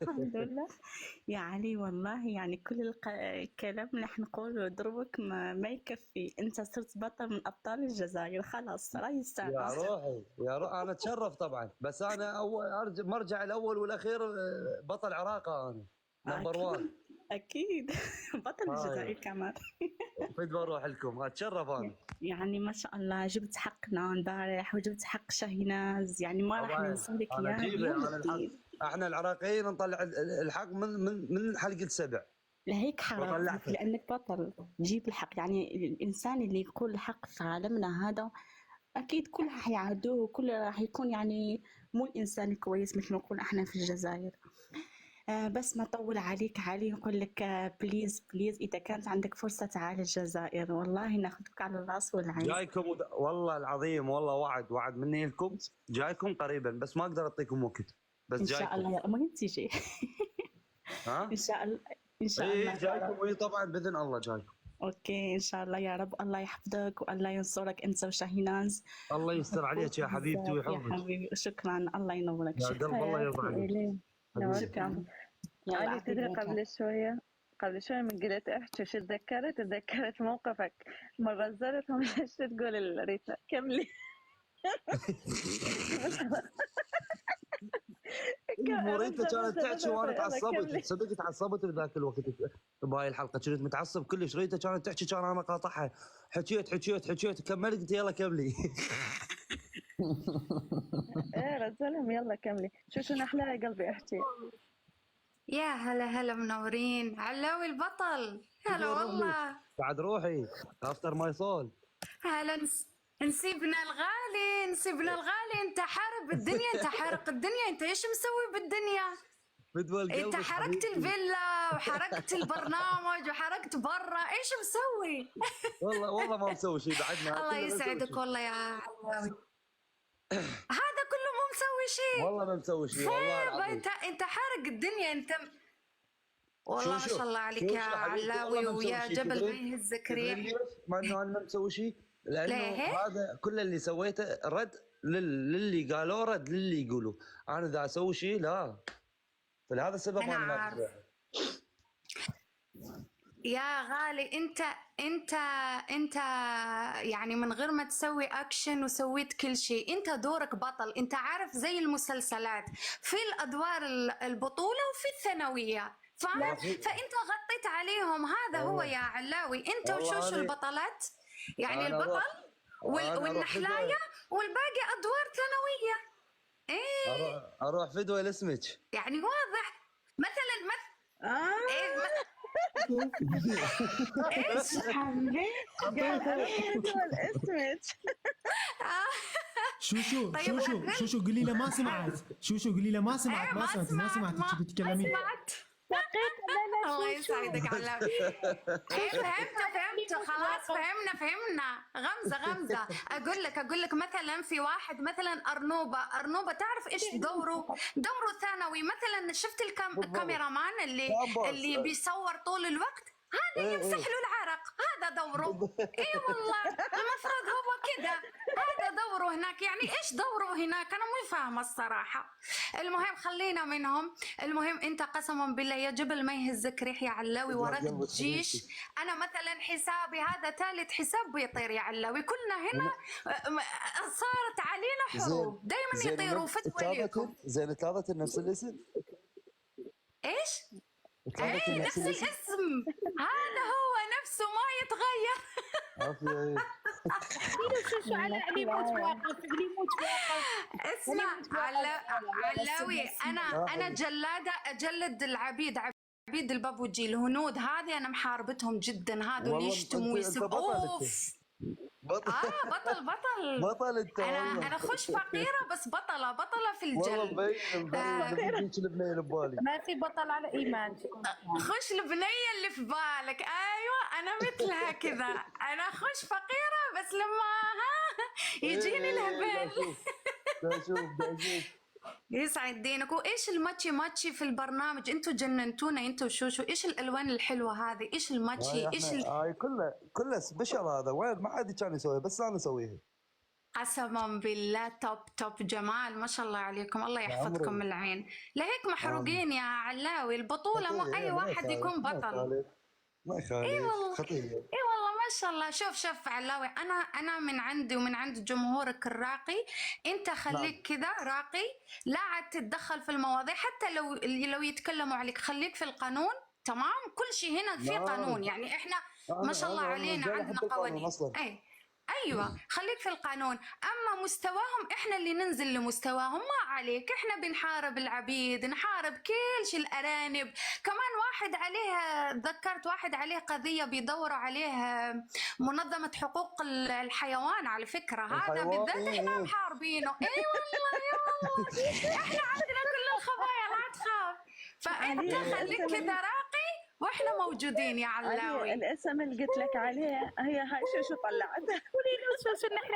الحمد لله. يا علي والله يعني كل الكلام اللي حنقوله ضربك ما يكفي. انت صرت بطل من ابطال الجزائر، خلاص راهي يا يستانس. روحي يا روحي، انا اتشرف طبعا، بس انا اول مرجع الاول والاخير بطل عراقه انا، نمبر 1. اكيد اكيد. بطل هاي الجزائر كمان. فد بروح لكم، اتشرف انا. يعني ما شاء الله جبت حقنا امبارح وجبت حق شاهيناز، يعني ما راح طبعا ننسى لك انا اياها اجيبه، بيوم انا الحق. الدين. احنا العراقيين نطلع الحق من حلقه 7 لهيك حرضتك وطلعته. لانك بطل تجيب الحق. يعني الانسان اللي يقول الحق في عالمنا هذا أكيد كلها حيعادوه، وكلها راح يكون يعني مو الإنسان الكويس مثل ما نقول إحنا في الجزائر. بس ما أطول عليك علي، نقول لك بليز بليز إذا كانت عندك فرصة تعال الجزائر، والله ناخذك على الراس والعين. جايكم والله العظيم، والله وعد مني لكم، جايكم قريبا، بس ما اقدر اعطيكم وقت، بس إن شاء جايكم. الله يا المهم تيجي. إن ها؟ شاء الله. إن شاء اي الله يا جايكم، رب. اي طبعا باذن الله جايكم. أوكي إن شاء الله يا رب، الله يحفظك والله ينصرك أنت وشاهيناز. الله يستر عليك يا نحبوك حبيبتي بزاف يا ويحفظك. حبيبي، شكرا الله ينورك، يا قلب شكرا. الله يرضى حياتي عليك. إلين حبيبي. شكرا. نورتهم. يلا علي تدري أعطيك قبل شوية من قلت احكي شو تذكرت موقفك مرة زرتهم. ايش تقول ريتا كملي. موريتا كانت تحكي وانا يلا تعصبت، كملي. صدق تعصبت بذاك الوقت بهاي الحلقه، كنت متعصب كلش. ريتا كانت تحكي، كان انا قاطعها، حكيت كملت، قلت يلا كملي. ايه رجلهم يلا كملي. شو نحلى يا قلبي احكي. يا هلا منورين علاوي البطل. هلا وين روحي؟ والله. بعد روحي افتر ماي سول. هلا نسيبنا الغالي. انت حارب الدنيا، انت حارق الدنيا، انت ايش مسوي بالدنيا؟ بدول انت قلبك حرقت حبيبتي. الفيلا وحرقت البرنامج وحرقت برا، ايش مسوي؟ والله ما مسوي شيء بعدنا. الله يسعدك والله يا علاوي. هذا كله مو مسوي شيء. والله ما مسوي شيء والله العظيم. انت حارق الدنيا انت. والله ما شوف شاء الله عليك يا علاوي، ويا جبل ما يهزك ريح. مع انه انا ما مسوي شيء، لانه ليه؟ هذا كل اللي سويته رد للي قالوا، رد للي يقولوا. انا اذا اسوي شيء لا، فلهذا السبب انا انا عارف ما يا غالي. انت يعني من غير ما تسوي اكشن وسويت كل شيء. انت دورك بطل، انت عارف زي المسلسلات في الادوار البطولة وفي الثانوية، فاهم؟ فانت غطيت عليهم، هذا هو يا علاوي. انت وشوشو البطلات، يعني أنا البطل أنا والنحلاية والباقي ادوار ثانوية. ايه اروح فدوى لاسمك. يعني واضح. مثلا ايه ايش اسمك. شوشو قولي له ما سمعت. شوشو قولي له ما سمعت. ما سمعت انت بتتكلمين. الله يسعدك علاوي. ايه فهمت خلاص، فهمنا. غمزة. اقول لك مثلا في واحد مثلا ارنوبة تعرف ايش دوره ثانوي. مثلا شفت الكاميرامان اللي بيصور طول الوقت، هذا يمسح له العرق، هذا دوره. اي والله المفروض هو كذا، هذا دوره هناك. يعني ايش دوره هناك؟ انا مو فاهمه الصراحه. المهم خلينا منهم. المهم انت قسما بالله يا جبل ما يهزك ريح يا علاوي، وراك الجيش. انا مثلا حسابي هذا ثالث حساب بيطير يا علاوي. كلنا هنا صارت علينا حروب، دائما يطيروا فتوى لكم. زين ثلاثة نفس الاسم. ايش؟ ثلاثة ايه نفس الاسم، هذا هو نفسه ما يتغير. عافية. شو على اللي موت واقف. اسمع علاوي، انا جلاده اجلد العبيد، عبيد البابوجي الهنود هذه انا محاربتهم جدا. هذول يشتموا ويسبوا. اوف بطل بطل انت. انا خش فقيره بس بطله في الجلد. البنيه ببالي. ما في بطل على ايمان. خش البنيه اللي في بالك. ايوه انا مثلها كذا. انا خش فقيره بس لما يجيني الهبل. شوف يسعد دينك. وايش الماتشي في البرنامج؟ انتوا جننتونا انتوا وشوشو. ايش الالوان الحلوه هذه؟ ايش الماتشي؟ ايش هاي كله سبيشال. هذا وين ما حد كان يسويه، بس انا اسويه. قسما بالله توب جمال، ما شاء الله عليكم، الله يحفظكم من العين. لهيك محروقين يا علاوي، البطولة ما أي واحد يكون بطل. ما يخالف. اي والله خطير. اي والله ما شاء الله. شوف علاوي، انا من عندي ومن عند جمهورك الراقي، انت خليك كذا راقي، لا عاد تتدخل في المواضيع، حتى لو يتكلموا عليك خليك في القانون. تمام، كل شيء هنا في قانون، يعني احنا ما شاء الله علينا عندنا قوانين. ايوه خليك في القانون، اما مستواهم احنا اللي ننزل لمستواهم، ما عليك، احنا بنحارب العبيد، نحارب كل شيء، الارانب كمان. واحد عليه، تذكرت واحد عليه قضيه بيدوروا عليه منظمه حقوق الحيوان، على فكره هذا بالذات احنا محاربينه. اي والله يا والله احنا عندنا كل الخبايا، لا تخاف. فانت خليك كذا راقي واحنا موجودين يا علاوي. الاسم اللي قلت لك عليه هي هاي شو طلعت. قولي له شو نحن